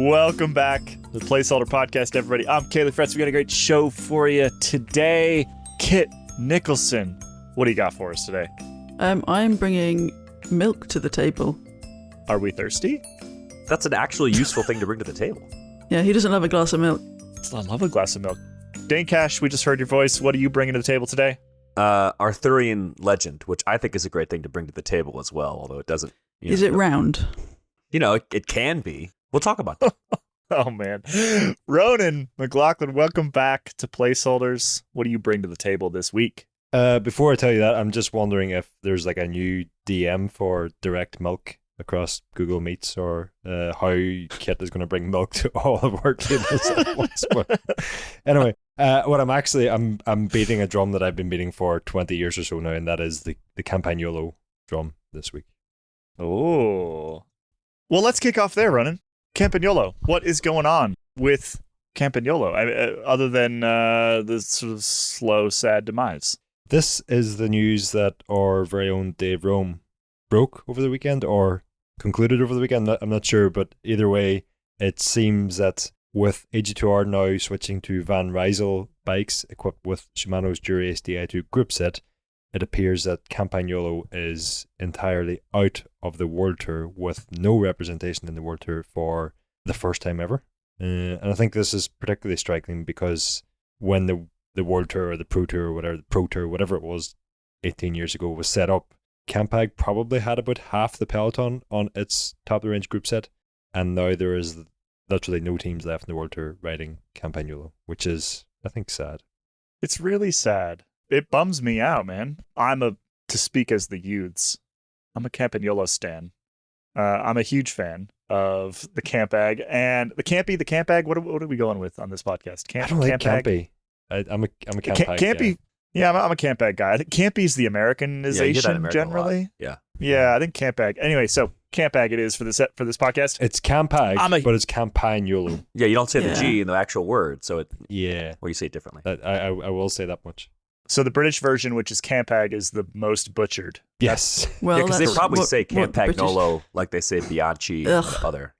Welcome back to the Placeholder Podcast, everybody. I'm Caley Fretz. We got a great show for you today. Kit Nicholson, what do you got for us today? I'm bringing milk to the table. Are we thirsty? That's an actually useful thing to bring to the table. Yeah, he doesn't love a glass of milk. I love a glass of milk. Dane Cash, we just heard your voice. What are you bringing to the table today? Arthurian legend, which I think is a great thing to bring to the table as well, although it doesn't. Is it round? You know, it can be. We'll talk about that. Oh, man. Ronan Mc Laughlin, welcome back to Placeholders. What do you bring to the table this week? Before I tell you that, I'm just wondering if there's like a new DM for direct milk across Google Meets, or how Kit is going to bring milk to all of our tables at once. But anyway, what I'm beating a drum that I've been beating for 20 years or so now, and that is the Campagnolo drum this week. Oh. Well, let's kick off there, Ronan. Campagnolo, what is going on with Campagnolo, other than the sort of slow, sad demise? This is the news that our very own Dave Rome broke over the weekend, or concluded over the weekend. I'm not sure, but either way, it seems that with AG2R now switching to Van Rysel bikes equipped with Shimano's Dura-Ace Di2 group set, it appears that Campagnolo is entirely out of the World Tour, with no representation in the World Tour for the first time ever. And I think this is particularly striking because when the World Tour or the Pro Tour or whatever, the Pro Tour, whatever it was 18 years ago was set up, Campag probably had about half the peloton on its top-of-the-range group set, and now there is literally no teams left in the World Tour riding Campagnolo, which is, I think, sad. It's really sad. It bums me out, man. To speak as the youths, I'm a Campagnolo stan. I'm a huge fan of the Campag and the Campag. What are we going with on this podcast? I don't like Campy. I'm a Campag Campy. Yeah, I'm a Campag guy. I think Campy's the Americanization generally. Yeah, I think Campag. Anyway, so Campag it is for this podcast. It's Campag, but it's Campagnolo. Yeah, you don't say the G in the actual word, so or you say it differently. I will say that much. So the British version, which is Campag, is the most butchered. Yes. Well, because they probably say Campagnolo like they say Bianchi and other,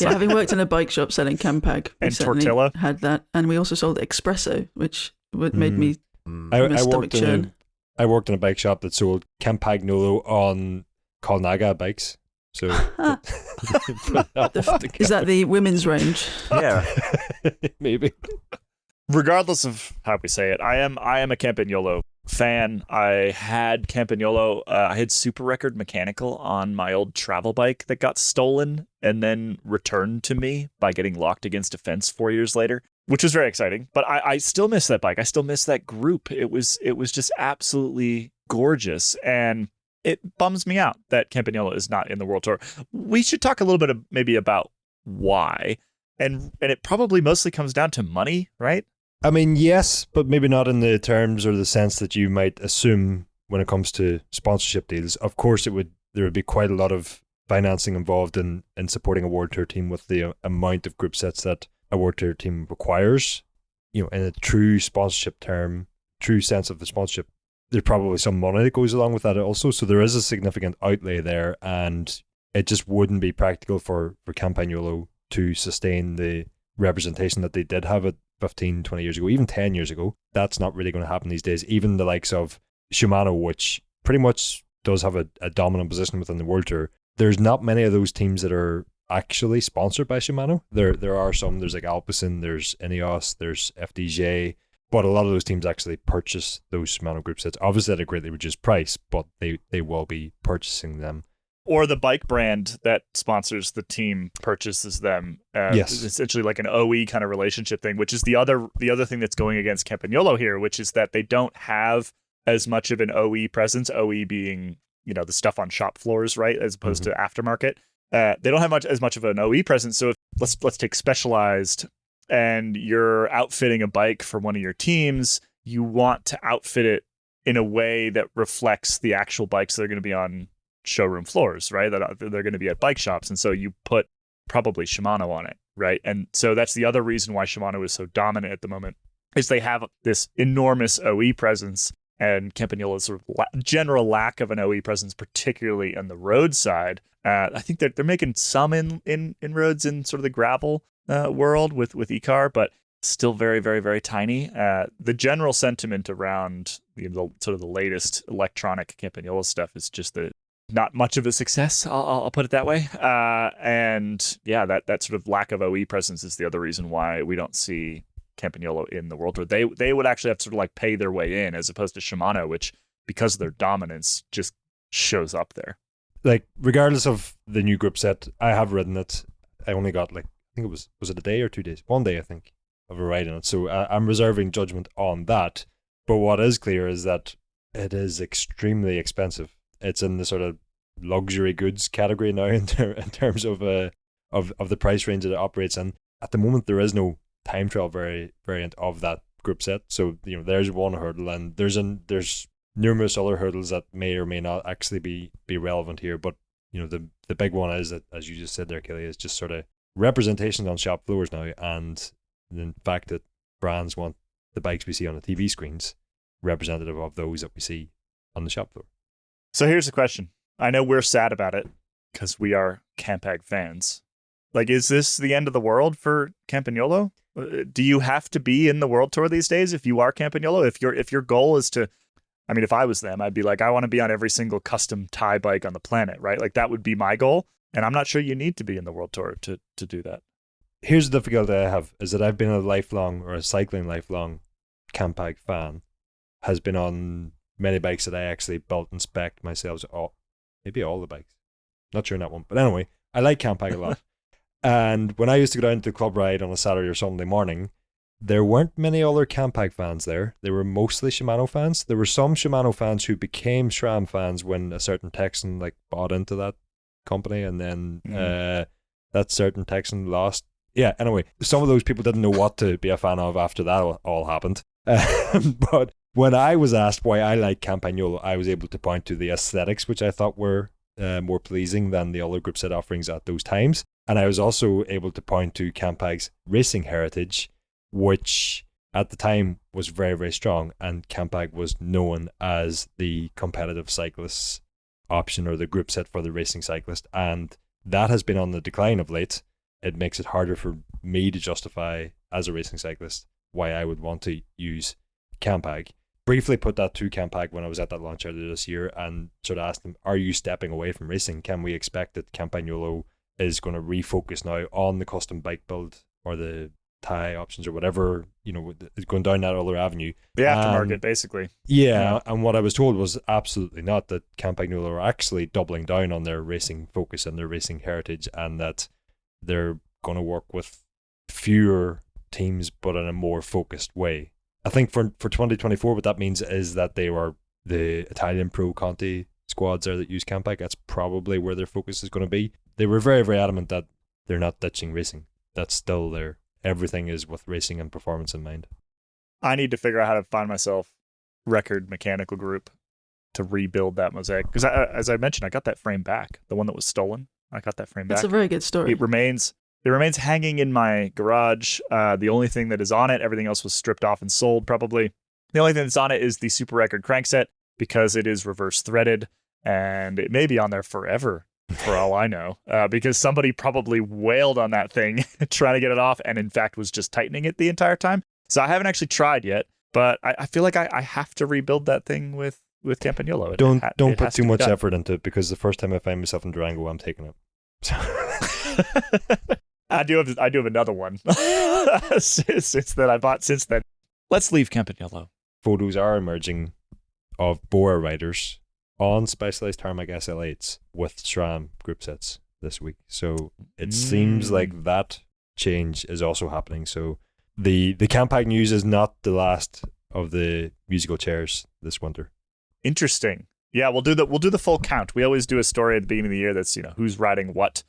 having worked in a bike shop selling Campag, we and certainly Tortilla had that, and we also sold Espresso, which made me I worked in a bike shop that sold Campagnolo on Colnaga bikes. So is that the women's range? Yeah, maybe. Regardless of how we say it, I am a Campagnolo fan. I had Campagnolo. I had Super Record Mechanical on my old travel bike that got stolen and then returned to me by getting locked against a fence 4 years later, which was very exciting. But I still miss that bike. I still miss that group. It was just absolutely gorgeous, and it bums me out that Campagnolo is not in the World Tour. We should talk a little bit maybe about why, and it probably mostly comes down to money, right? I mean, yes, but maybe not in the terms or the sense that you might assume when it comes to sponsorship deals. Of course, there would be quite a lot of financing involved in supporting a World Tour team with the amount of group sets that a World Tour team requires. In a true sponsorship term, true sense of the sponsorship, there's probably some money that goes along with that also. So there is a significant outlay there, and it just wouldn't be practical for Campagnolo to sustain the representation that they did have at 15, 20 years ago, even 10 years ago. That's not really going to happen these days. Even the likes of Shimano, which pretty much does have a dominant position within the World Tour, there's not many of those teams that are actually sponsored by Shimano. There are some. There's like Alpecin, there's Ineos, there's FDJ, but a lot of those teams actually purchase those Shimano group sets, obviously at a greatly reduced price, but they will be purchasing them. Or the bike brand that sponsors the team purchases them. Yes. It's essentially like an OE kind of relationship thing, which is the other thing that's going against Campagnolo here, which is that they don't have as much of an OE presence, OE being, the stuff on shop floors, right, as opposed to aftermarket. They don't have as much of an OE presence. So let's take Specialized, and you're outfitting a bike for one of your teams. You want to outfit it in a way that reflects the actual bikes that are going to be on showroom floors, right? That they're going to be at bike shops. And so you put probably Shimano on it, right? And so that's the other reason why Shimano is so dominant at the moment, is they have this enormous OE presence, and Campagnolo's sort of general lack of an OE presence, particularly on the road side, I think they're making some inroads in sort of the gravel world with eCar, but still very, very, very tiny. The general sentiment around sort of the latest electronic Campagnolo stuff is just that not much of a success. I'll put it that way. And yeah, that sort of lack of OE presence is the other reason why we don't see Campagnolo in the World Tour. They would actually have to sort of like pay their way in, as opposed to Shimano, which because of their dominance just shows up there. Like, regardless of the new group set, I have ridden it. I only got I think it was it a day or 2 days? 1 day, I think, of a ride in it. So I'm reserving judgment on that. But what is clear is that it is extremely expensive. It's in the sort of luxury goods category now in terms of the price range that it operates in. At the moment, there is no time trial variant of that group set. So there's one hurdle, and there's numerous other hurdles that may or may not actually be relevant here. But the big one is that, as you just said there, Caley, is just sort of representation on shop floors now, and the fact that brands want the bikes we see on the TV screens representative of those that we see on the shop floor. So here's the question. I know we're sad about it because we are Campag fans. Like, is this the end of the world for Campagnolo? Do you have to be in the World Tour these days if you are Campagnolo? If your goal is to, I mean, if I was them, I'd be like, I want to be on every single custom tie bike on the planet, right? Like, that would be my goal. And I'm not sure you need to be in the World Tour to do that. Here's the difficulty I have, is that I've been a cycling lifelong Campag fan, has been on many bikes that I actually built and spec'd myself. Maybe all the bikes. Not sure on that one. But anyway, I like Campag a lot. And when I used to go down to the club ride on a Saturday or Sunday morning, there weren't many other Campag fans there. They were mostly Shimano fans. There were some Shimano fans who became SRAM fans when a certain Texan bought into that company, and then that certain Texan lost. Yeah, anyway, some of those people didn't know what to be a fan of after that all happened. But when I was asked why I like Campagnolo, I was able to point to the aesthetics, which I thought were more pleasing than the other group set offerings at those times. And I was also able to point to Campag's racing heritage, which at the time was very, very strong. And Campag was known as the competitive cyclist option, or the group set for the racing cyclist. And that has been on the decline of late. It makes it harder for me to justify, as a racing cyclist, why I would want to use Campag. Briefly put that to Campag when I was at that launch earlier this year, and sort of asked them, are you stepping away from racing? Can we expect that Campagnolo is going to refocus now on the custom bike build or the tie options or whatever, going down that other avenue? The aftermarket, basically. Yeah, and what I was told was absolutely not, that Campagnolo are actually doubling down on their racing focus and their racing heritage, and that they're going to work with fewer teams but in a more focused way. I think for 2024, what that means is that they were the Italian Pro Conti squads there that use Campag. That's probably where their focus is going to be. They were very, very adamant that they're not ditching racing. That's still there. Everything is with racing and performance in mind. I need to figure out how to find myself record mechanical group to rebuild that mosaic. Because as I mentioned, I got that frame back. The one that was stolen. I got that frame back. It's a very good story. It remains hanging in my garage. The only thing that is on it, everything else was stripped off and sold probably. The only thing that's on it is the Super Record crankset, because it is reverse threaded, and it may be on there forever for all I know, because somebody probably wailed on that thing trying to get it off, and in fact was just tightening it the entire time. So I haven't actually tried yet, but I feel like I have to rebuild that thing with Campagnolo. Don't put too much effort into it, because the first time I find myself in Durango, I'm taking it. I do have another one since that I bought since then. Let's leave Campagnolo. Photos are emerging of Bora riders on Specialized Tarmac SL8s with SRAM group sets this week. So it seems like that change is also happening. So the Campag news is not the last of the musical chairs this winter. Interesting. Yeah, we'll do the full count. We always do a story at the beginning of the year that's who's riding what,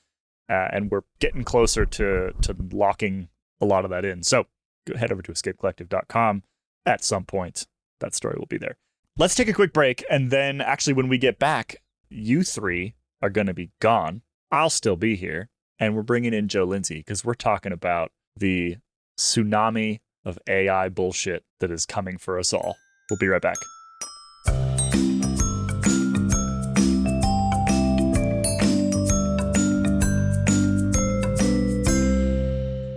and we're getting closer to locking a lot of that in. So head over to escapecollective.com. At some point, that story will be there. Let's take a quick break, and then actually when we get back, you three are going to be gone. I'll still be here, and we're bringing in Joe Lindsey because we're talking about the tsunami of AI bullshit that is coming for us all. We'll be right back.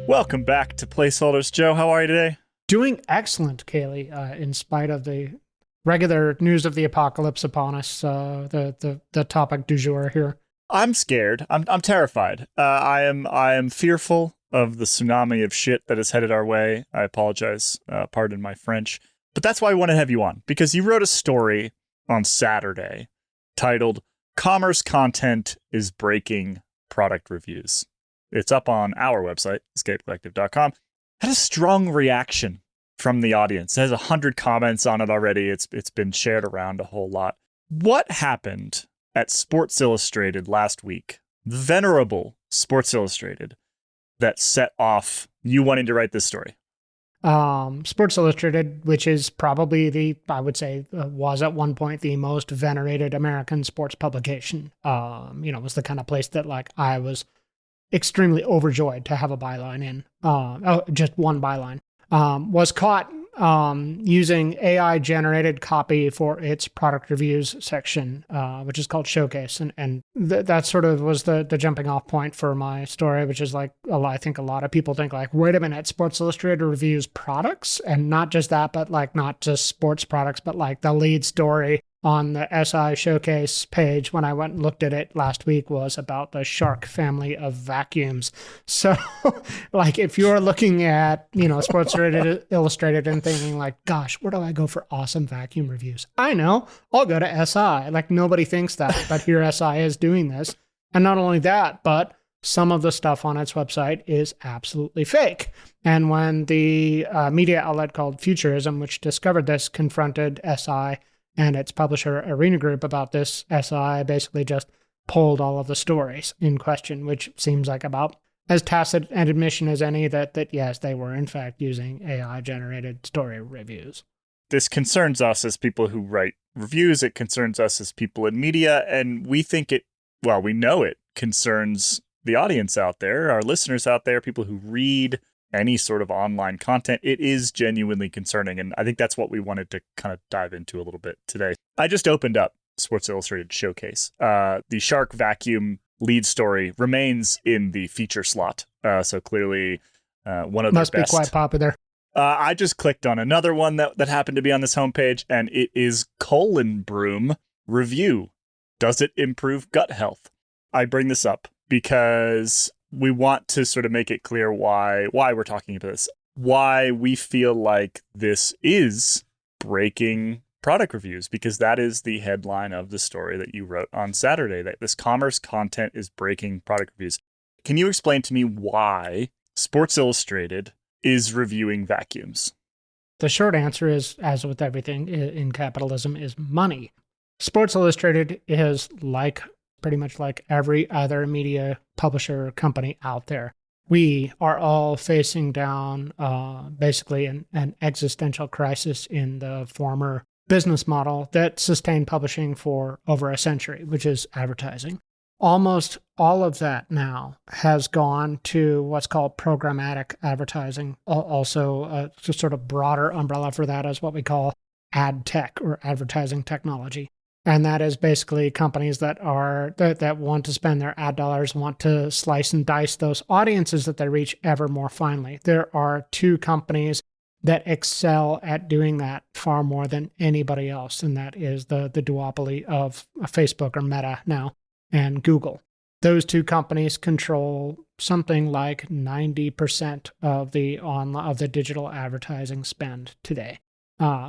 Welcome back to Placeholders. Joe, how are you today? Doing excellent, Caley, in spite of the regular news of the apocalypse upon us, the topic du jour here. I'm scared. I'm terrified. I am fearful of the tsunami of shit that is headed our way. I apologize. Pardon my French. But that's why I want to have you on, because you wrote a story on Saturday titled Commerce Content is Breaking Product Reviews. It's up on our website, escapecollective.com. Had a strong reaction from the audience. It has 100 comments on it already. It's been shared around a whole lot. What happened at Sports Illustrated last week, the venerable Sports Illustrated, that set off you wanting to write this story? Sports Illustrated, which is probably I would say, was at one point the most venerated American sports publication. Was the kind of place that I was extremely overjoyed to have a byline in. Just one byline. Was caught using AI-generated copy for its product reviews section, which is called Showcase. And that sort of was the jumping off point for my story, which is I think a lot of people think wait a minute, Sports Illustrated reviews products? And not just that, but not just sports products, but the lead story on the SI Showcase page when I went and looked at it last week was about the Shark family of vacuums. So, if you're looking at, Sports Illustrated and thinking gosh, where do I go for awesome vacuum reviews? I know, I'll go to SI. Nobody thinks that, but here SI is doing this. And not only that, but some of the stuff on its website is absolutely fake. And when the media outlet called Futurism, which discovered this, confronted SI and its publisher Arena Group about this, SI basically just pulled all of the stories in question, which seems like about as tacit an admission as any that yes, they were in fact using AI-generated story reviews. This concerns us as people who write reviews. It concerns us as people in media, and we know it concerns the audience out there, our listeners out there, people who read any sort of online content. It is genuinely concerning, and I think that's what we wanted to kind of dive into a little bit today. I just opened up Sports Illustrated Showcase. The Shark vacuum lead story remains in the feature slot, so clearly one of the best. Must be quite popular. I just clicked on another one that happened to be on this homepage, and it is Colon Broom Review. Does it improve gut health? I bring this up because we want to sort of make it clear why we're talking about this, why we feel like this is breaking product reviews, because that is the headline of the story that you wrote on Saturday, that this commerce content is breaking product reviews. Can you explain to me why Sports Illustrated is reviewing vacuums? The short answer is, as with everything in capitalism, is money. Sports Illustrated is pretty much like every other media publisher company out there. We are all facing down basically an existential crisis in the former business model that sustained publishing for over a century, which is advertising. Almost all of that now has gone to what's called programmatic advertising. Also, a sort of broader umbrella for that is what we call ad tech or advertising technology. And that is basically companies that want to spend their ad dollars, want to slice and dice those audiences that they reach ever more finely. There are two companies that excel at doing that far more than anybody else, and that is the duopoly of Facebook or Meta now and Google. Those two companies control something like 90% of the digital advertising spend today,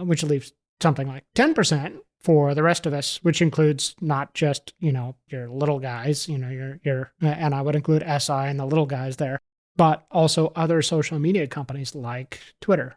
which leaves something like 10% for the rest of us, which includes not just, your little guys, your and I would include SI and the little guys there, but also other social media companies like Twitter.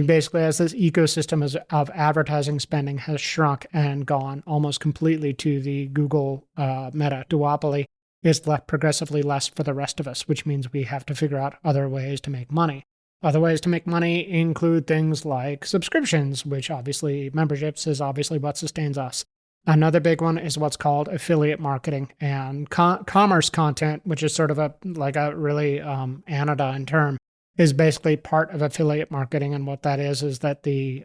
Basically, as this ecosystem of advertising spending has shrunk and gone almost completely to the Google Meta duopoly, it's left progressively less for the rest of us, which means we have to figure out other ways to make money. Other ways to make money include things like subscriptions, which obviously memberships is obviously what sustains us. Another big one is what's called affiliate marketing and commerce content, which is sort of a really anodyne term, is basically part of affiliate marketing. And what that is that the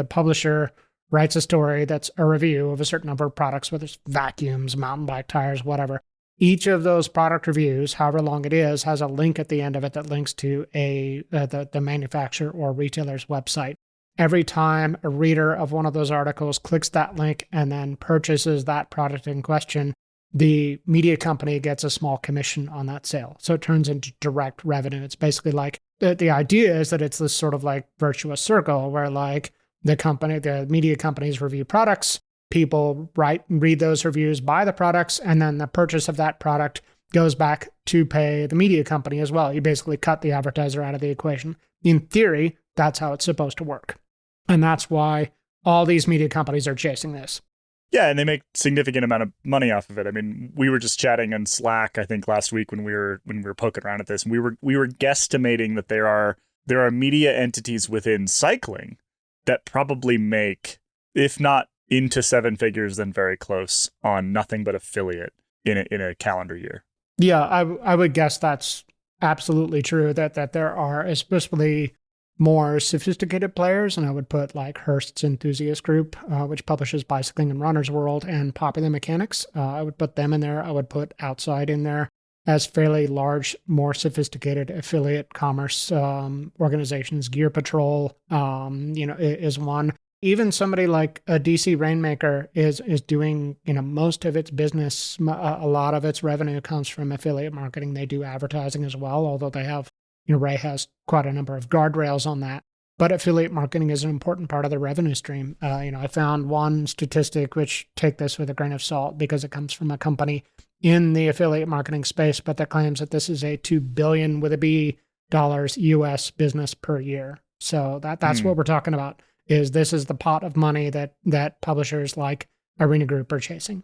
publisher writes a story that's a review of a certain number of products, whether it's vacuums, mountain bike tires, whatever. Each of those product reviews, however long it is, has a link at the end of it that links to the manufacturer or retailer's website. Every time a reader of one of those articles clicks that link and then purchases that product in question, the media company gets a small commission on that sale. So it turns into direct revenue. It's basically like the idea is that it's this sort of like virtuous circle where like the media companies review products, people read those reviews, buy the products, and then the purchase of that product goes back to pay the media company as well. You basically cut the advertiser out of the equation. In theory, that's how it's supposed to work. And that's why all these media companies are chasing this. Yeah, and they make significant amount of money off of it. I mean, we were just chatting on Slack, I think last week when we were poking around at this, and we were guesstimating that there are media entities within cycling that probably make, if not into seven figures, then very close on nothing but affiliate in a calendar year. Yeah, I would guess that's absolutely true, that there are especially more sophisticated players, and I would put like Hearst's Enthusiast Group, which publishes Bicycling and Runner's World and Popular Mechanics. I would put them in there. I would put Outside in there as fairly large, more sophisticated affiliate commerce organizations. Gear Patrol, is one. Even somebody like a DC Rainmaker is doing, most of its business, a lot of its revenue comes from affiliate marketing. They do advertising as well, although they have, Ray has quite a number of guardrails on that. But affiliate marketing is an important part of the revenue stream. I found one statistic, which take this with a grain of salt because it comes from a company in the affiliate marketing space, but that claims that this is a $2 billion with a B dollars US business per year. So that's what we're talking about. This is the pot of money that publishers like Arena Group are chasing.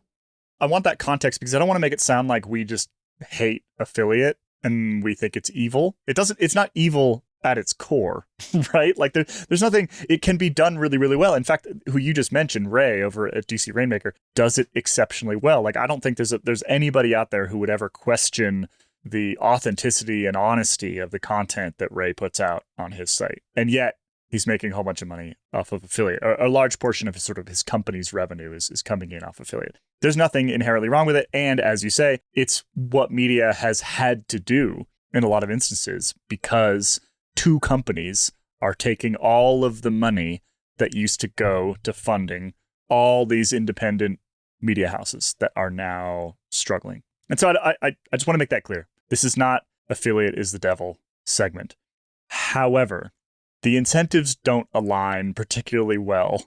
I want that context because I don't want to make it sound like we just hate affiliate and we think it's evil. It's not evil at its core, right? Like there's nothing, it can be done really, really well. In fact, who you just mentioned, Ray over at DC Rainmaker, does it exceptionally well. Like I don't think there's anybody out there who would ever question the authenticity and honesty of the content that Ray puts out on his site. And yet he's making a whole bunch of money off of affiliate. A large portion of his company's revenue is coming in off affiliate. There's nothing inherently wrong with it. And as you say, it's what media has had to do in a lot of instances because two companies are taking all of the money that used to go to funding all these independent media houses that are now struggling. And so I just want to make that clear. This is not affiliate is the devil segment. However, the incentives don't align particularly well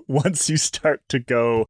once you start to go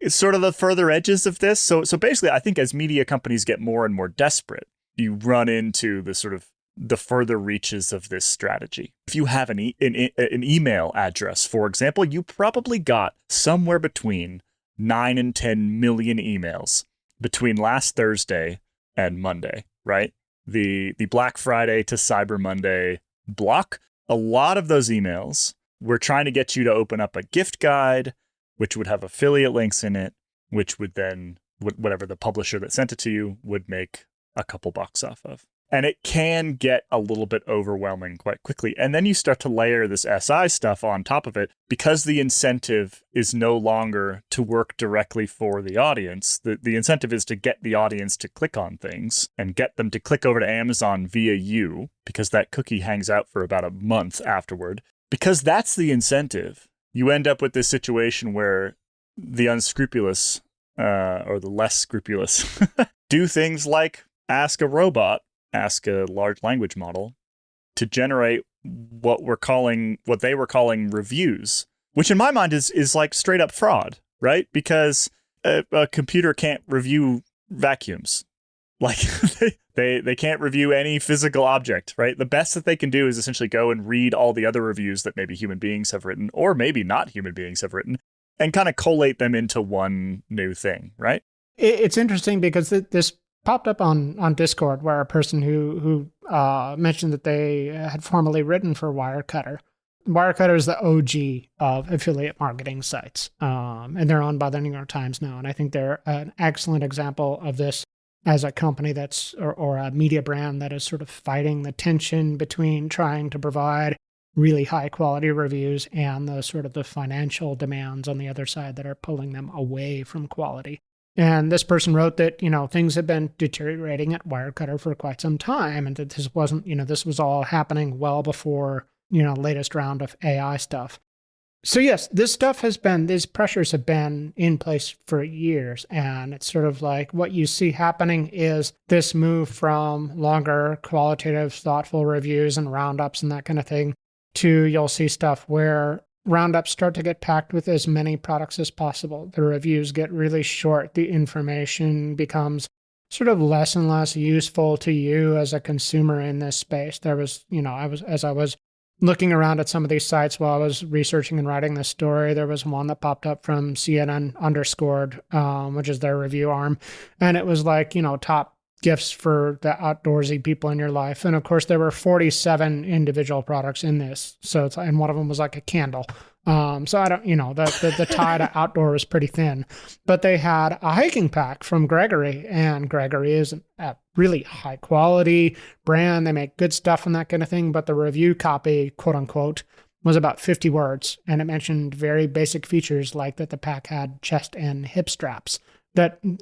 sort of the further edges of this. So basically, I think as media companies get more and more desperate, you run into the sort of the further reaches of this strategy. If you have an email address, for example, you probably got somewhere between 9 and 10 million emails between last Thursday and Monday, right? The Black Friday to Cyber Monday block. A lot of those emails were trying to get you to open up a gift guide, which would have affiliate links in it, which would then, whatever the publisher that sent it to you would make a couple bucks off of. And it can get a little bit overwhelming quite quickly. And then you start to layer this SI stuff on top of it because the incentive is no longer to work directly for the audience. The incentive is to get the audience to click on things and get them to click over to Amazon via you because that cookie hangs out for about a month afterward. Because that's the incentive. You end up with this situation where the unscrupulous or the less scrupulous do things like ask a large language model to generate what they were calling reviews, which in my mind is like straight up fraud, right? Because a computer can't review vacuums. Like they can't review any physical object, right? The best that they can do is essentially go and read all the other reviews that maybe human beings have written, or maybe not human beings have written, and kind of collate them into one new thing, right? It's interesting because this popped up on Discord where a person who mentioned that they had formerly written for Wirecutter. Wirecutter is the OG of affiliate marketing sites, and they're owned by the New York Times now. And I think they're an excellent example of this as a company that's or a media brand that is sort of fighting the tension between trying to provide really high quality reviews and the sort of the financial demands on the other side that are pulling them away from quality. And this person wrote that, things had been deteriorating at Wirecutter for quite some time, and that this wasn't, this was all happening well before, latest round of AI stuff. So yes, these pressures have been in place for years, and it's sort of like what you see happening is this move from longer, qualitative, thoughtful reviews and roundups and that kind of thing to you'll see stuff where roundups start to get packed with as many products as possible. The reviews get really short. The information becomes sort of less and less useful to you as a consumer in this space. There was, as I was looking around at some of these sites while I was researching and writing this story, there was one that popped up from CNN Underscored, which is their review arm. And it was like, top gifts for the outdoorsy people in your life. And of course, there were 47 individual products in this. And one of them was like a candle. So I don't, the tie to outdoor was pretty thin. But they had a hiking pack from Gregory, and Gregory is a really high quality brand. They make good stuff and that kind of thing. But the review copy, quote unquote, was about 50 words. And it mentioned very basic features like that the pack had chest and hip straps.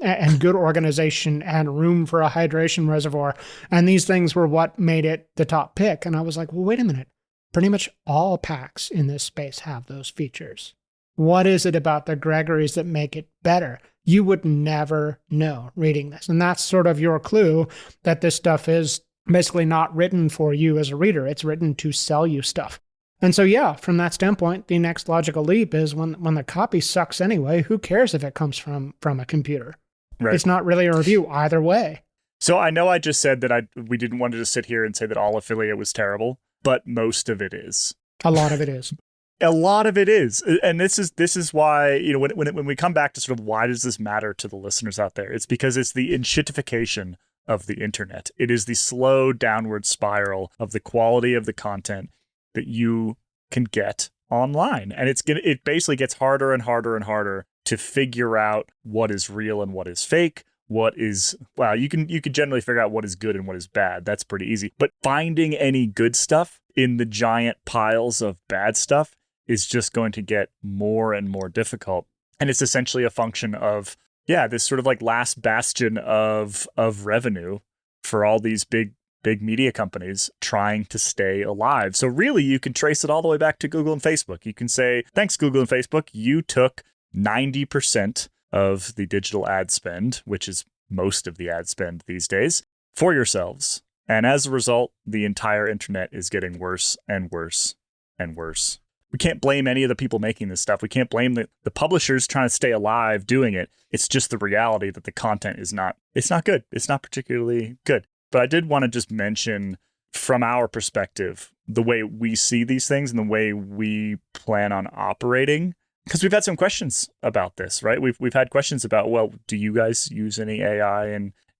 And good organization and room for a hydration reservoir. And these things were what made it the top pick. And I was like, well, wait a minute. Pretty much all packs in this space have those features. What is it about the Gregories that make it better? You would never know reading this. And that's sort of your clue that this stuff is basically not written for you as a reader. It's written to sell you stuff. And so, yeah, from that standpoint, the next logical leap is when the copy sucks anyway, who cares if it comes from a computer? Right. It's not really a review either way. So I know I just said that we didn't want to just sit here and say that all affiliate was terrible, but most of it is. A lot of it is. A lot of it is. And this is why, when we come back to sort of why does this matter to the listeners out there, it's because it's the enshittification of the internet. It is the slow downward spiral of the quality of the content that you can get online. And it basically gets harder and harder and harder to figure out what is real and what is fake. You can generally figure out what is good and what is bad. That's pretty easy. But finding any good stuff in the giant piles of bad stuff is just going to get more and more difficult. And it's essentially a function of, this sort of like last bastion of revenue for all these big media companies trying to stay alive. So really, you can trace it all the way back to Google and Facebook. You can say, thanks, Google and Facebook, you took 90% of the digital ad spend, which is most of the ad spend these days, for yourselves. And as a result, the entire internet is getting worse and worse and worse. We can't blame any of the people making this stuff. We can't blame the publishers trying to stay alive doing it. It's just the reality that the content is not good. It's not particularly good. But I did want to just mention from our perspective, the way we see these things and the way we plan on operating, because we've had some questions about this, right? We've had questions about, well, do you guys use any AI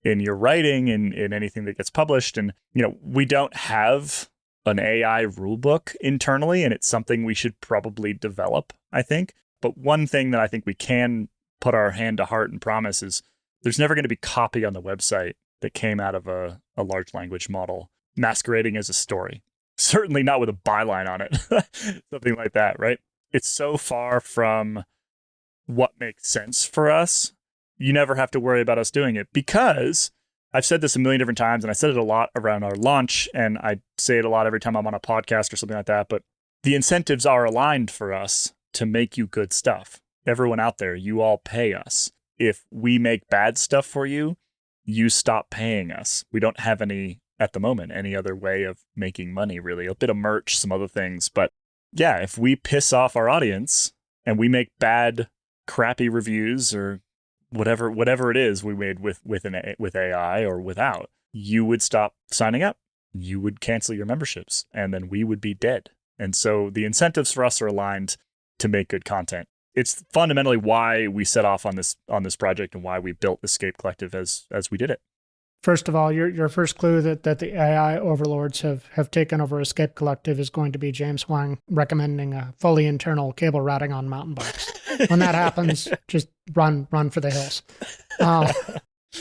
in your writing and in anything that gets published? And, we don't have an AI rulebook internally, and it's something we should probably develop, I think. But one thing that I think we can put our hand to heart and promise is there's never going to be copy on the website that came out of a large language model masquerading as a story. Certainly not with a byline on it, something like that, right? It's so far from what makes sense for us. You never have to worry about us doing it, because I've said this a million different times, and I said it a lot around our launch, and I say it a lot every time I'm on a podcast or something like that, but the incentives are aligned for us to make you good stuff. Everyone out there, you all pay us. If we make bad stuff for you, you stop paying us. We don't have any other way of making money, really. A bit of merch, some other things. But yeah, if we piss off our audience and we make bad, crappy reviews or whatever it is we made with AI or without, you would stop signing up. You would cancel your memberships, and then we would be dead. And so the incentives for us are aligned to make good content. It's fundamentally why we set off on this project and why we built Escape Collective as we did it. First of all, your first clue that the AI overlords have taken over Escape Collective is going to be James Huang recommending a fully internal cable routing on mountain bikes. When that happens, just run for the hills.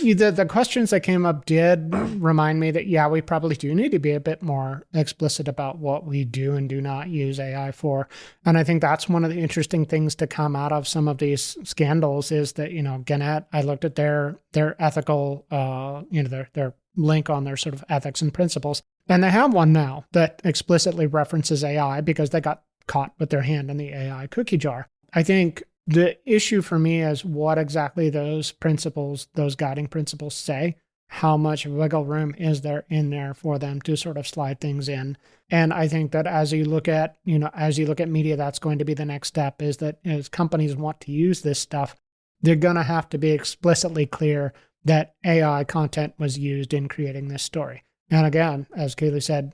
The questions that came up did remind me that, yeah, we probably do need to be a bit more explicit about what we do and do not use AI for. And I think that's one of the interesting things to come out of some of these scandals is that, Gannett, I looked at their ethical, their link on their sort of ethics and principles. And they have one now that explicitly references AI because they got caught with their hand in the AI cookie jar. I think the issue for me is what exactly those principles, those guiding principles say. How much wiggle room is there in there for them to sort of slide things in? And I think that as you look at media, that's going to be the next step is that as companies want to use this stuff, they're going to have to be explicitly clear that AI content was used in creating this story. And again, as you said,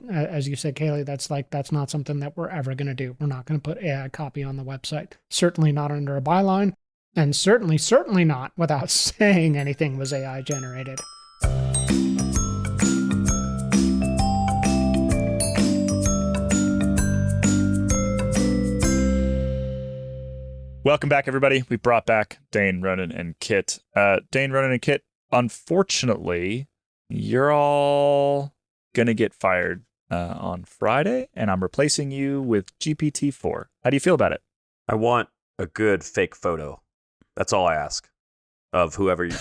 Caley, that's not something that we're ever going to do. We're not going to put AI copy on the website. Certainly not under a byline, and certainly not without saying anything was AI generated. Welcome back, everybody. We brought back Dane, Ronan, and Kit. Dane, Ronan, and Kit, unfortunately, you're all going to get fired on Friday, and I'm replacing you with GPT-4. How do you feel about it? I want a good fake photo. That's all I ask of whoever you...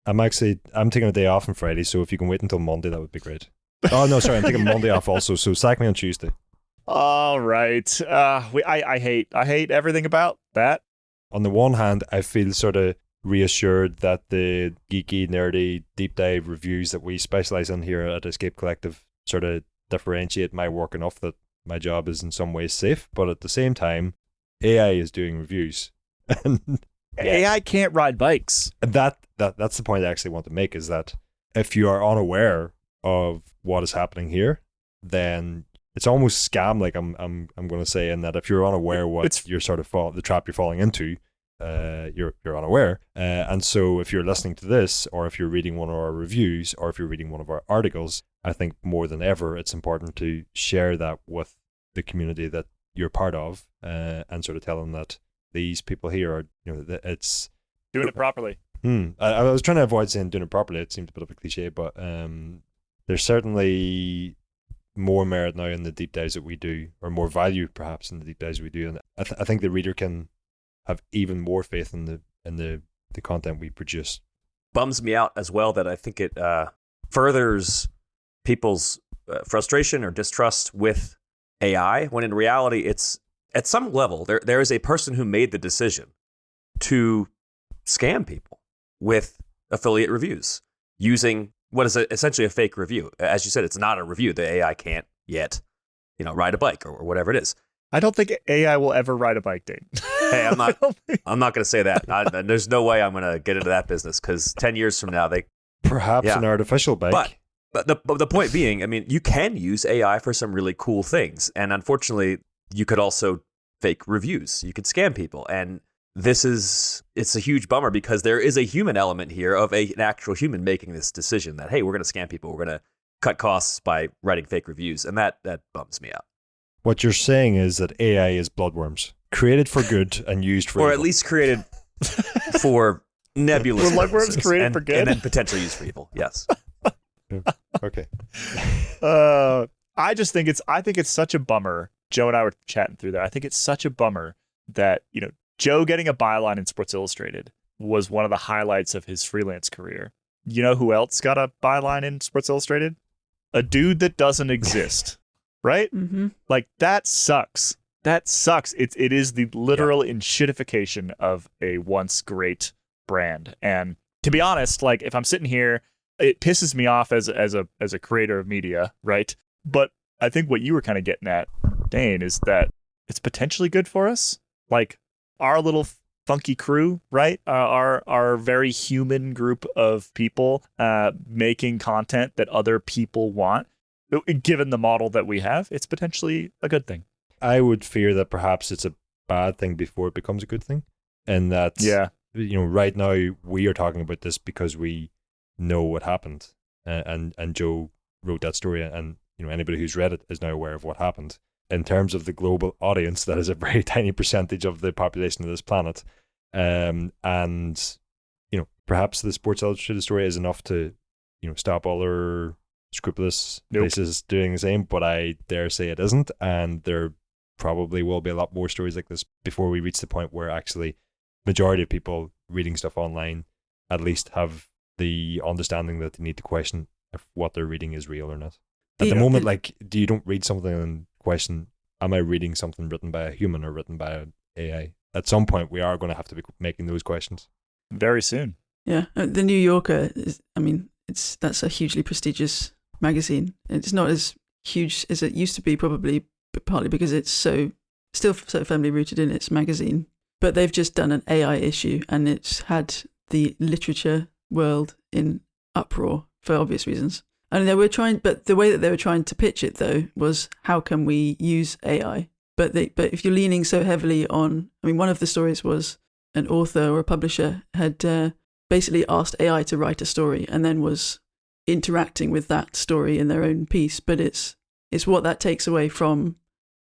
I'm taking a day off on Friday, so if you can wait until Monday, that would be great. Oh, no, sorry, I'm taking Monday off also, so sack me on Tuesday. All right. I hate everything about that. On the one hand, I feel sort of reassured that the geeky, nerdy, deep dive reviews that we specialize in here at Escape Collective sort of differentiate my work enough that my job is in some ways safe. But at the same time, AI is doing reviews. And AI can't ride bikes. That's the point I actually want to make, is that if you are unaware of what is happening here, then it's almost scam, like I'm going to say, in that if you're unaware you're sort of the trap you're falling into, you're unaware. And so if you're listening to this, or if you're reading one of our reviews, or if you're reading one of our articles, I think more than ever it's important to share that with the community that you're part of, and sort of tell them that these people here are, it's doing it properly. I was trying to avoid saying doing it properly. It seems a bit of a cliche, but there's certainly more merit now in the deep dives that we do, or more value perhaps in the deep dives we do. And I think the reader can have even more faith in the content we produce. Bums me out as well that I think it furthers people's frustration or distrust with AI, when in reality it's at some level there is a person who made the decision to scam people with affiliate reviews using what is essentially a fake review. As you said, it's not a review. The AI can't yet, ride a bike or whatever it is. I don't think AI will ever ride a bike, Dane. Hey, I'm not going to say that. There's no way I'm going to get into that business, because 10 years from now, perhaps an artificial bike. But the point being, I mean, you can use AI for some really cool things. And unfortunately, you could also fake reviews. You could scam people. And it's a huge bummer, because there is a human element here of an actual human making this decision that, hey, we're going to scam people. We're going to cut costs by writing fake reviews. And that bums me out. What you're saying is that AI is bloodworms, created for good and used for evil. Or evil. At least created for nebulous bloodworms created for good? And then potentially used for evil. Yes. Okay. I think it's such a bummer. Joe and I were chatting through that. I think it's such a bummer that, Joe getting a byline in Sports Illustrated was one of the highlights of his freelance career. You know who else got a byline in Sports Illustrated? A dude that doesn't exist, right? Mm-hmm. Like, that sucks. That sucks. It is the literal enshittification of a once great brand. And to be honest, like, if I'm sitting here, it pisses me off as a creator of media, right? But I think what you were kind of getting at, Dane, is that it's potentially good for us. Like, our little funky crew, right? Our very human group of people making content that other people want. Given the model that we have, it's potentially a good thing. I would fear that perhaps it's a bad thing before it becomes a good thing. And that, right now we are talking about this because we know what happened. And Joe wrote that story, and anybody who's read it is now aware of what happened. In terms of the global audience, that is a very tiny percentage of the population of this planet. And perhaps the Sports Illustrated story is enough to, stop other scrupulous places doing the same, but I dare say it isn't, and there probably will be a lot more stories like this before we reach the point where actually majority of people reading stuff online at least have the understanding that they need to question if what they're reading is real or not. At the moment, you don't read something and question, am I reading something written by a human or written by an AI? At some point, we are going to have to be making those questions. Very soon. Yeah, the New Yorker that's a hugely prestigious magazine. It's not as huge as it used to be, probably, but partly because it's still so firmly rooted in its magazine. But they've just done an AI issue, and it's had the literature world in uproar for obvious reasons. And but the way that they were trying to pitch it though was, how can we use AI? But if you're leaning so heavily on, one of the stories was an author or a publisher had basically asked AI to write a story and then was interacting with that story in their own piece. But it's what that takes away from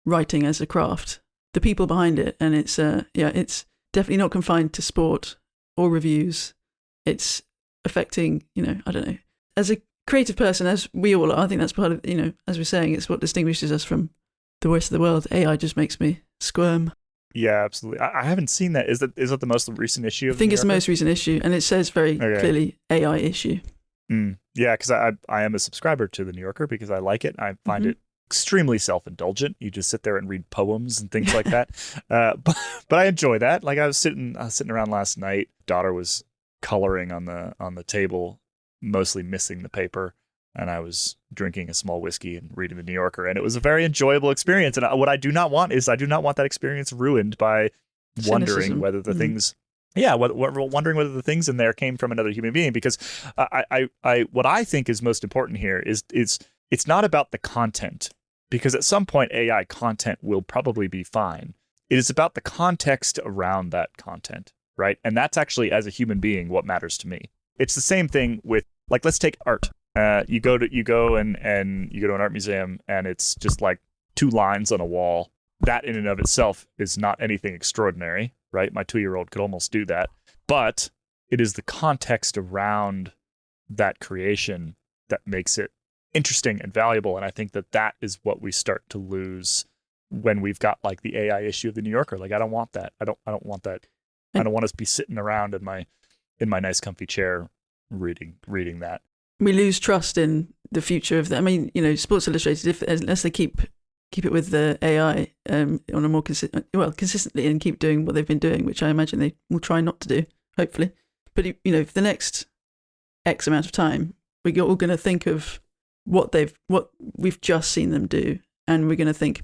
writing as a craft, the people behind it. And it's definitely not confined to sport or reviews. It's affecting, I don't know, as a creative person, as we all are. I think that's part of, as we're saying, it's what distinguishes us from the rest of the world. AI just makes me squirm. Yeah, absolutely. I haven't seen that. Is that the most recent issue? I think it's the most recent issue, and it says very clearly AI issue. Yeah, because I am a subscriber to the New Yorker because I like it. I find it extremely self-indulgent. You just sit there and read poems and things like that. But I enjoy that. Like I was sitting around last night. Daughter was coloring on the table, mostly missing the paper, and I was drinking a small whiskey and reading the New Yorker, and it was a very enjoyable experience. And what I do not want that experience ruined by wondering whether the things, wondering whether the things in there came from another human being. Because what I think is most important here is it's not about the content, because at some point AI content will probably be fine. It is about the context around that content, right? And that's actually, as a human being, what matters to me. It's the same thing with, like, let's take art. You go to an art museum and it's just like 2 lines on a wall. That in and of itself is not anything extraordinary, right? My 2-year-old could almost do that. But it is the context around that creation that makes it interesting and valuable. And I think that is what we start to lose when we've got like the AI issue of the New Yorker. Like, I don't want that. I don't want that. I don't want us to be sitting around in my nice comfy chair reading that. We lose trust in the future of that. Sports Illustrated, unless they keep it with the AI on a more consistently, and keep doing what they've been doing, which I imagine they will try not to do, hopefully. But for the next X amount of time, we're all going to think of what we've just seen them do, and we're going to think,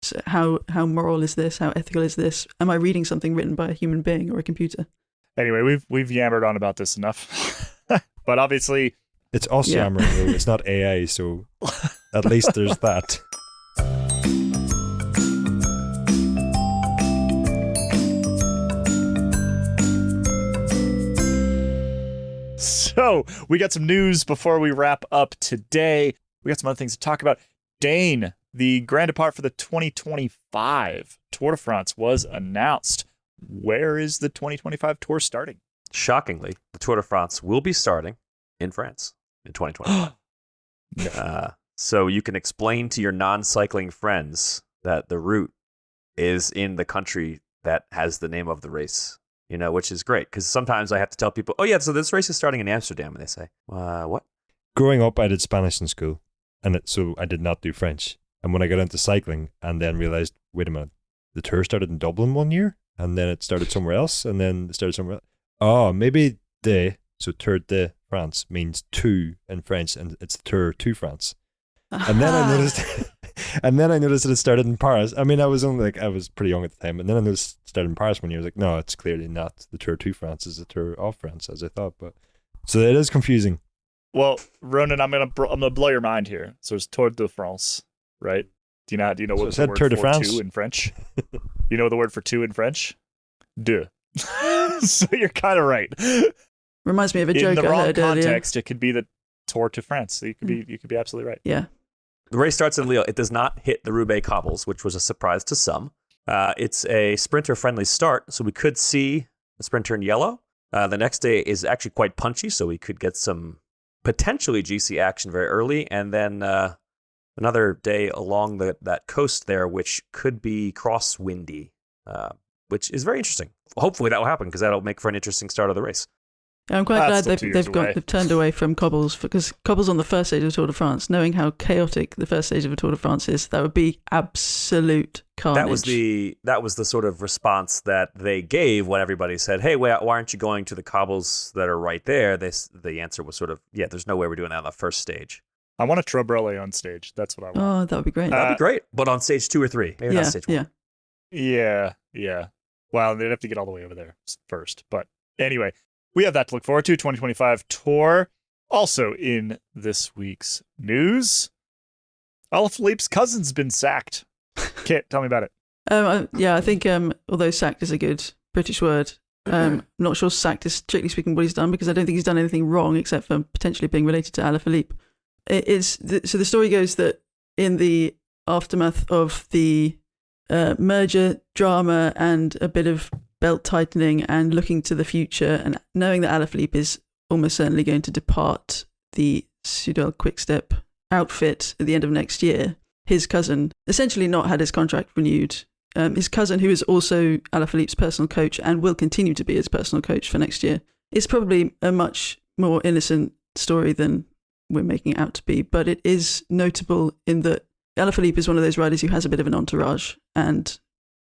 so how moral is this? How ethical is this? Am I reading something written by a human being or a computer? Anyway, we've yammered on about this enough, but obviously it's us yammering. Though. It's not AI, so at least there's that. So we got some news before we wrap up today. We got some other things to talk about. Dane, the Grand Depart for the 2025 Tour de France was announced. Where is the 2025 tour starting? Shockingly, the Tour de France will be starting in France in 2025. So you can explain to your non-cycling friends that the route is in the country that has the name of the race, which is great. Because sometimes I have to tell people, oh yeah, so this race is starting in Amsterdam. And they say, what? Growing up, I did Spanish in school, so I did not do French. And when I got into cycling and then realized, wait a minute, the tour started in Dublin one year, and then it started somewhere else, and then it started somewhere else. Oh, maybe so Tour de France means 2 in French, and it's Tour to France. And then I noticed that it started in Paris. I was pretty young at the time, and then I noticed it started in Paris one year. I was like, no, it's clearly not the Tour to France, it's the Tour of France, as I thought. But so it is confusing. Well, Ronan, I'm gonna blow your mind here. So it's Tour de France, right? Do you know what the word Tour de for France? 2 in French? You know the word for 2 in French? Deux. So you're kind of right. Reminds me of a joke I heard earlier. In the wrong context, earlier. It could be the Tour to France. So you could be absolutely right. Yeah. The race starts in Lille. It does not hit the Roubaix cobbles, which was a surprise to some. It's a sprinter-friendly start, so we could see a sprinter in yellow. The next day is actually quite punchy, so we could get some potentially GC action very early, and then another day along that coast there, which could be crosswindy, which is very interesting. Hopefully that will happen because that'll make for an interesting start of the race. I'm quite glad That's still 2 years away. they've turned away from cobbles, because cobbles on the first stage of Tour de France, knowing how chaotic the first stage of a Tour de France is, that would be absolute carnage. That was the sort of response that they gave when everybody said, "Hey, why aren't you going to the cobbles that are right there?" The answer was sort of, "Yeah, there's no way we're doing that on the first stage." I want a Trebrele on stage. That's what I want. Oh, that would be great. That'd be great, but on stage 2 or 3, maybe not stage 1. Yeah. Well, they'd have to get all the way over there first. But anyway, we have that to look forward to. 2025 Tour. Also in this week's news, Alaphilippe's cousin's been sacked. Kit, tell me about it. I think although sacked is a good British word, I'm not sure sacked is strictly speaking what he's done, because I don't think he's done anything wrong except for potentially being related to Alaphilippe. So the story goes that in the aftermath of the merger drama and a bit of belt tightening and looking to the future, and knowing that Alaphilippe is almost certainly going to depart the Soudal Quickstep outfit at the end of next year, his cousin essentially not had his contract renewed. His cousin, who is also Alaphilippe's personal coach and will continue to be his personal coach for next year, is probably a much more innocent story than we're making it out to be, but it is notable in that Alaphilippe is one of those riders who has a bit of an entourage, and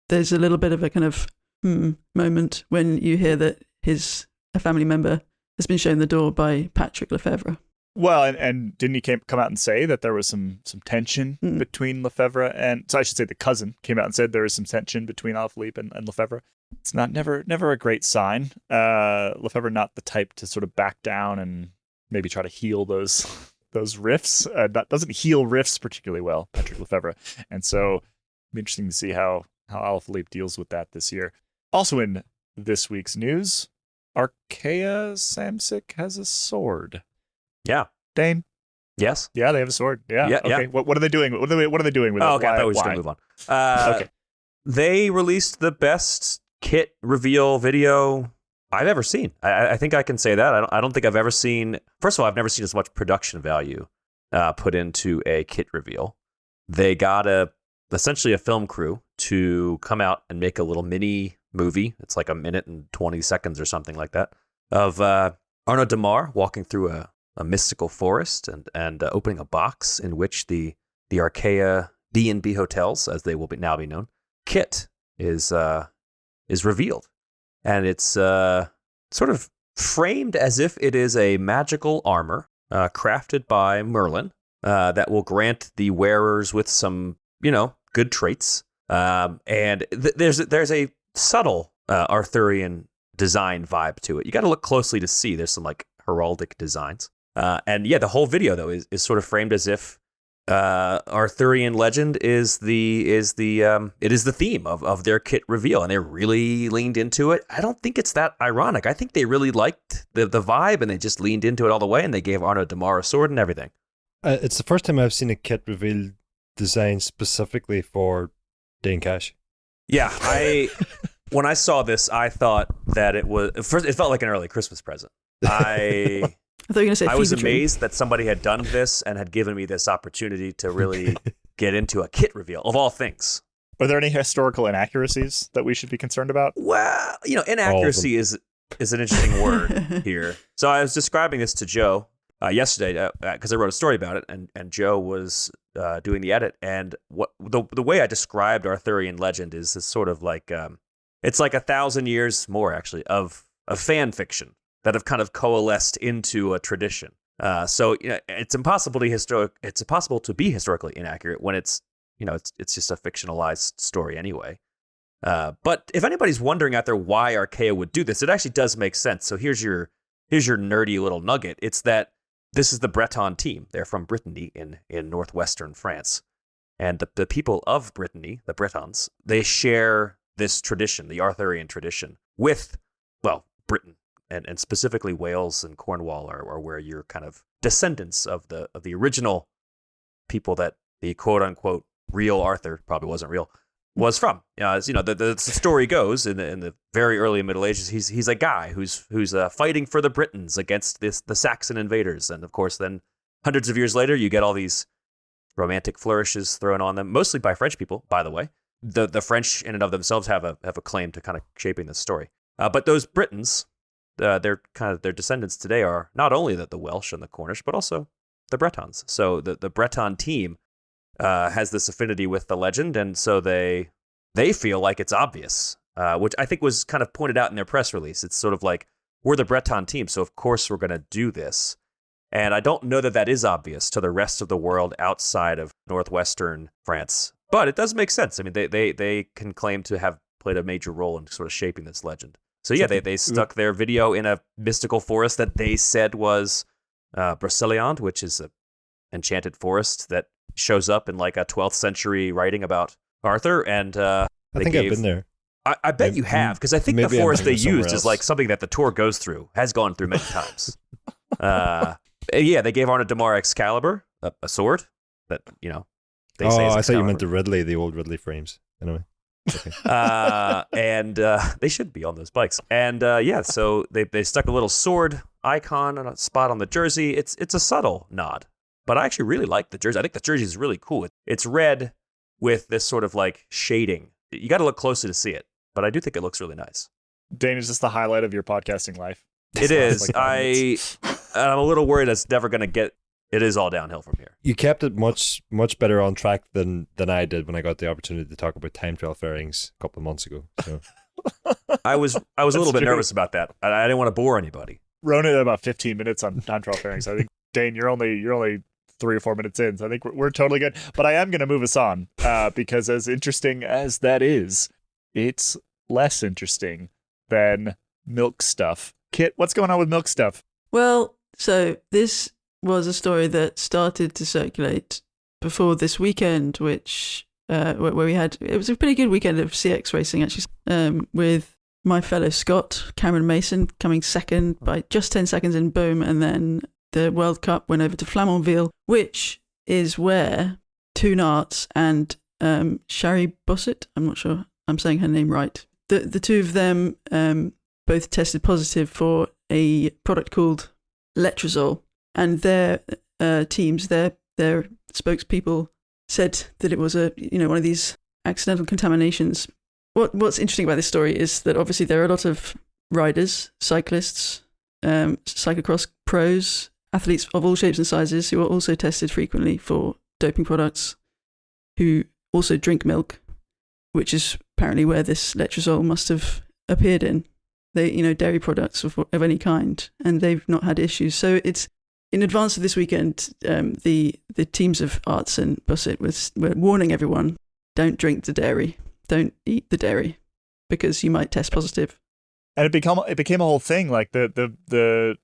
there's a little bit of a kind of moment when you hear that a family member has been shown the door by Patrick Lefevere. Well, and didn't he come out and say that there was some tension between Lefevere and... So I should say the cousin came out and said there was some tension between Alaphilippe and Lefevere. It's never a great sign. Lefevere not the type to sort of back down and maybe try to heal those rifts. That doesn't heal rifts particularly well, Patrick Lefevere. And so it'll be interesting to see how Alaphilippe deals with that this year. Also in this week's news, Arkea Samsic has a sword. Yeah. Dane? Yes. Yeah, they have a sword. Yeah. Yeah. Okay. Yeah. What are they doing? What are they doing with it? Okay, I thought we were just Why? going to move on. Okay. They released the best kit reveal video I've ever seen. I think I can say that. I don't think I've ever seen... First of all, I've never seen as much production value put into a kit reveal. They got essentially a film crew to come out and make a little mini movie. It's like 1 minute and 20 seconds or something like that, of Arnaud Demar walking through a mystical forest and opening a box in which the Arkea B&B hotels, as they will now be known, kit is revealed. And it's sort of framed as if it is a magical armor crafted by Merlin that will grant the wearers with some, good traits. And there's a subtle Arthurian design vibe to it. You got to look closely to see. There's some like heraldic designs. And yeah, the whole video though is sort of framed as if Arthurian legend is the theme of their kit reveal, and they really leaned into it. I don't think it's that ironic. I think they really liked the vibe, and they just leaned into it all the way, and they gave Arnaud Demar a sword and everything. It's the first time I've seen a kit reveal designed specifically for Dane Cash. Yeah, when I saw this, I thought that it felt like an early Christmas present. I thought you were going to say I was fever dream. amazed that somebody had done this and had given me this opportunity to really get into a kit reveal, of all things. Are there any historical inaccuracies that we should be concerned about? Well, inaccuracy is an interesting word here. So I was describing this to Joe yesterday because I wrote a story about it, and Joe was doing the edit. And what the way I described Arthurian legend is sort of like it's like 1,000 years more actually of fan fiction that have kind of coalesced into a tradition. So it's impossible to be historically inaccurate when it's just a fictionalized story anyway. But if anybody's wondering out there why Arkea would do this, it actually does make sense. So here's your nerdy little nugget. It's that this is the Breton team. They're from Brittany in northwestern France. And the people of Brittany, the Bretons, they share this tradition, the Arthurian tradition, with, Britain. And specifically Wales and Cornwall are where you're kind of descendants of the original people that the quote unquote real Arthur, probably wasn't real, was from. As you know, the story goes in the very early Middle Ages, he's a guy who's fighting for the Britons against the Saxon invaders, and of course, then hundreds of years later, you get all these romantic flourishes thrown on them, mostly by French people, by the way. The French in and of themselves have a claim to kind of shaping this story. But those Britons, their descendants today are not only the Welsh and the Cornish, but also the Bretons. So the Breton team has this affinity with the legend, and so they feel like it's obvious, which I think was kind of pointed out in their press release. It's sort of like, we're the Breton team, so of course we're going to do this. And I don't know that is obvious to the rest of the world outside of northwestern France. But it does make sense. I mean, they can claim to have played a major role in sort of shaping this legend. So yeah, they stuck their video in a mystical forest that they said was Brocéliande, which is an enchanted forest that shows up in like a 12th century writing about Arthur. And I think I've been there. I bet you have, because I think the forest they used is like something that the tour goes through, has gone through many times. Yeah, they gave Arna Damar Excalibur, a sword that, they say is I thought you Excalibur. meant the old Ridley frames. Anyway. Okay. And they should be on those bikes. And so they stuck a little sword icon on a spot on the jersey. It's a subtle nod, but I actually really like the jersey. I think the jersey is really cool. It's red with this sort of like shading. You got to look closer to see it, but I do think it looks really nice. Dane, is this the highlight of your podcasting life? It is. Like I'm a little worried it's never going to get. It is all downhill from here. You kept it much better on track than I did when I got the opportunity to talk about time trial fairings a couple of months ago. So. I was a little bit nervous about that. I didn't want to bore anybody. Ronan had about 15 minutes on time trial fairings. I think Dane, you're only 3 or 4 minutes in, so I think we're totally good. But I am going to move us on because as interesting as that is, it's less interesting than milk stuff. Kit, what's going on with milk stuff? Well, so this was a story that started to circulate before this weekend, which where we had, it was a pretty good weekend of CX racing actually, with my fellow Scot, Cameron Mason, coming second by just 10 seconds in boom, and then the World Cup went over to Flamanville, which is where Toon Arts and Shari Bossett, I'm not sure I'm saying her name right, the two of them both tested positive for a product called Letrozole, and their teams, their spokespeople said that it was one of these accidental contaminations. What's interesting about this story is that obviously there are a lot of riders, cyclists, cyclocross pros, athletes of all shapes and sizes who are also tested frequently for doping products, who also drink milk, which is apparently where this Letrozole must have appeared in. They, dairy products of any kind, and they've not had issues. So it's in advance of this weekend. The teams of Arts and Bussett were warning everyone: don't drink the dairy, don't eat the dairy, because you might test positive. And it became a whole thing. Like the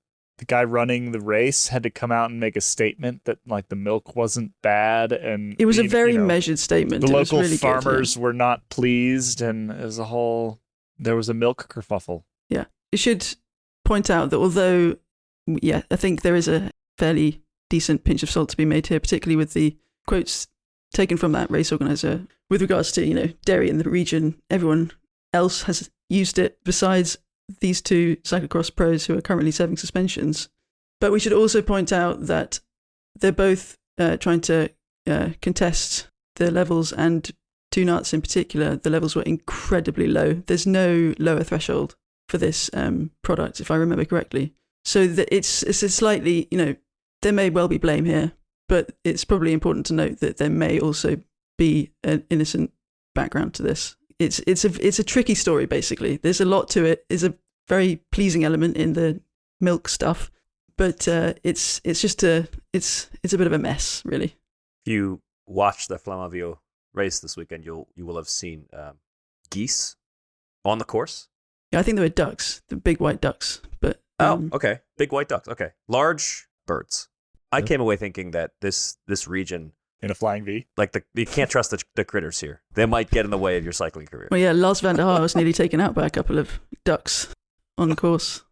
guy running the race had to come out and make a statement that like the milk wasn't bad, and it was a very measured statement. The it local was really farmers good, were not pleased, and there was a milk kerfuffle. Yeah, it should point out that although, I think there is a fairly decent pinch of salt to be made here, particularly with the quotes taken from that race organizer with regards to, dairy in the region. Everyone else has used it besides these two cyclocross pros who are currently serving suspensions. But we should also point out that they're both trying to contest the levels, and Toon Arts in particular, the levels were incredibly low. There's no lower threshold for this product, if I remember correctly. So that it's a slightly, there may well be blame here, but it's probably important to note that there may also be an innocent background to this. It's a tricky story, basically. There's a lot to it. There's a very pleasing element in the milk stuff, but it's a bit of a mess, really. If you watch the Flamanville race this weekend, you will have seen geese on the course. Yeah, I think there were ducks, the big white ducks. But okay, big white ducks. Okay, large birds. I came away thinking that this region, In a flying V. like you can't trust the critters here. They might get in the way of your cycling career. Well, yeah, Lars van der Haar was nearly taken out by a couple of ducks on the course.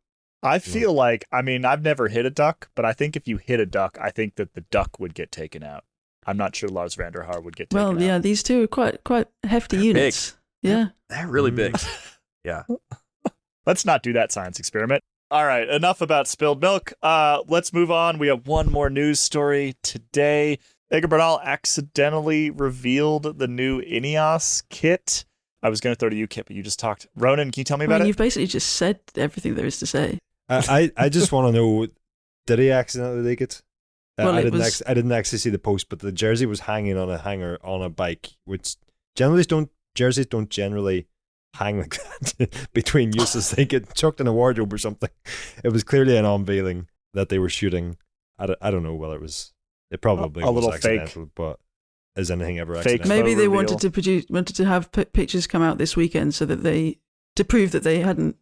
I feel like, I've never hit a duck, but I think if you hit a duck, I think that the duck would get taken out. I'm not sure Lars van der Haar would get Well, taken yeah, out. these two are quite hefty units. Yeah. They're really big. Yeah. Let's not do that science experiment. All right, enough about spilled milk. Let's move on. We have one more news story today. Edgar Bernal accidentally revealed the new Ineos kit. I was going to throw to you, Kit, but you just talked. Ronan, can you tell me about it? You've basically just said everything there is to say. I just want to know, did he accidentally leak it? Well, I it didn't actually see the post, but the jersey was hanging on a hanger on a bike, which jerseys don't generally hang like that between uses. They get chucked in a wardrobe or something. It was clearly an unveiling that they were shooting. I don't know whether it probably A was little accidental, fake. but is anything ever Fake accidental? Maybe they reveal. wanted to have pictures come out this weekend so that to prove that they hadn't,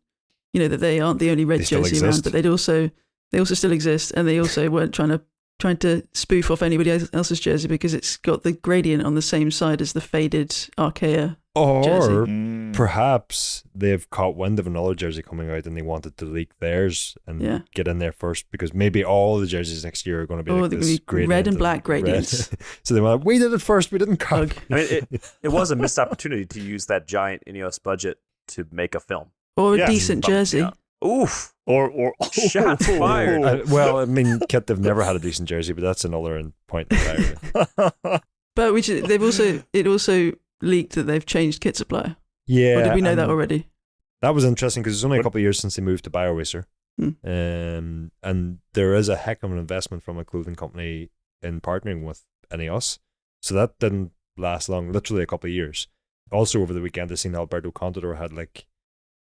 that they aren't the only red They still jersey around, exist. but they also still exist, and they also weren't trying to spoof off anybody else's jersey because it's got the gradient on the same side as the faded Archaea jersey. Or Mm. perhaps they've caught wind of another jersey coming out and they wanted to leak theirs and get in there first, because maybe all the jerseys next year are going to be Oh, like they're this gonna be red and black gradients. So they went, we did it first, we didn't cut. Ugh. I mean, it was a missed opportunity to use that giant Ineos budget to make a film. Or a Yeah. decent jersey. Yeah. Oof. Or Shots fired. Well, I mean, Kit, they've never had a decent jersey, but that's another point entirely. But it also leaked that they've changed kit supplier. Yeah. Or did we know that and already? That was interesting because it's only a What- couple of years since they moved to BioRacer. And there is a heck of an investment from a clothing company in partnering with Ineos. So that didn't last long, literally a couple of years. Also, over the weekend, I seen Alberto Contador had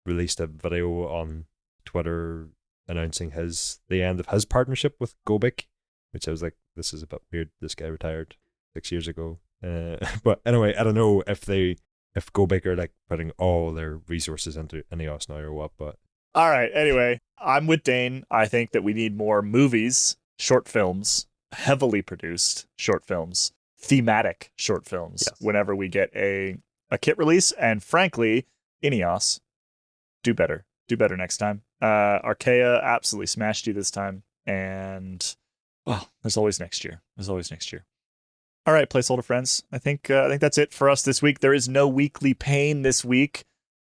released a video on Twitter announcing the end of his partnership with Gobic, which I was like, this is a bit weird. This guy retired 6 years ago. But anyway, I don't know if Gobic are putting all their resources into Ineos now or what, but All right. Anyway, I'm with Dane. I think that we need more movies, short films, heavily produced short films, thematic short films. Yes. Whenever we get a kit release, and frankly, Ineos, do better. Do better next time. Archaea absolutely smashed you this time, and there's always next year. All right, placeholder friends. I think that's it for us this week. There is no weekly pain this week.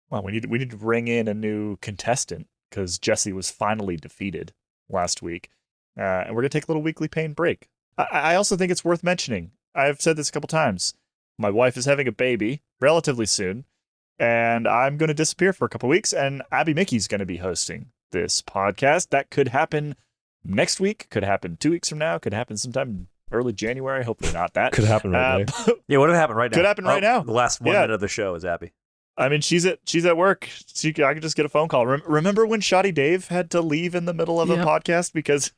Well, we need to bring in a new contestant because Jesse was finally defeated last week, and we're gonna take a little weekly pain break. I also think it's worth mentioning. I've said this a couple times. My wife is having a baby relatively soon, and I'm going to disappear for a couple weeks, and Abby Mickey's going to be hosting this podcast. That could happen next week, could happen 2 weeks from now, could happen sometime early January. Hopefully not that. could happen right now. Yeah, what would happen right now? Could happen right now. The last 1 minute of the show is Abby. I mean, she's at work. I could just get a phone call. Remember when Shoddy Dave had to leave in the middle of a podcast because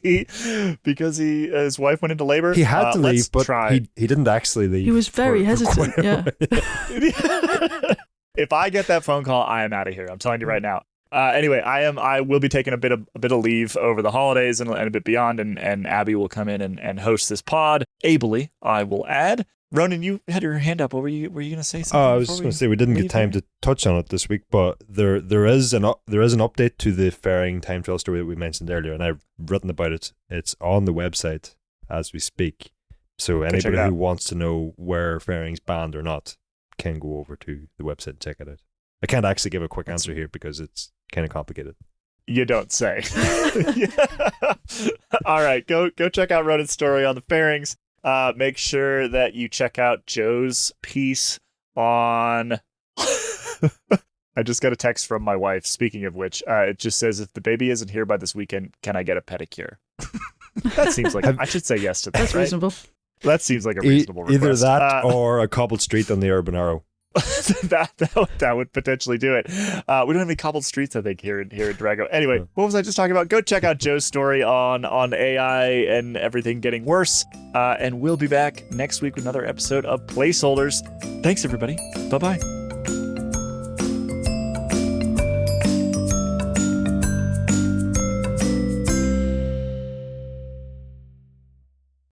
his wife went into labor? He had to leave, but try. he didn't actually leave. He was very hesitant. Yeah. If I get that phone call, I am out of here. I'm telling you right now. Anyway, I will be taking a bit of leave over the holidays and a bit beyond, and Abby will come in and host this pod ably, I will add. Ronan, you had your hand up. What were you going to say something? I was just going to say we didn't get time to touch on it this week, but there is an update to the fairing time trial story that we mentioned earlier, and I've written about it. It's on the website as we speak. So anybody who wants to know where fairing's banned or not can go over to the website and check it out. I can't actually give a quick answer here because it's kind of complicated. You don't say. All right, go check out Ronan's story on the fairings. Make sure that you check out Joe's piece on. I just got a text from my wife. Speaking of which, it just says, if the baby isn't here by this weekend, can I get a pedicure? That seems like I should say yes to that. That's right? reasonable. That seems like a reasonable request. Either that or a cobbled street on the Urban Arrow. that would potentially do it. We don't have any cobbled streets, I think, here in Drago. Anyway, what was I just talking about? Go check out Joe's story on AI and everything getting worse. And we'll be back next week with another episode of Placeholders. Thanks, everybody. Bye-bye.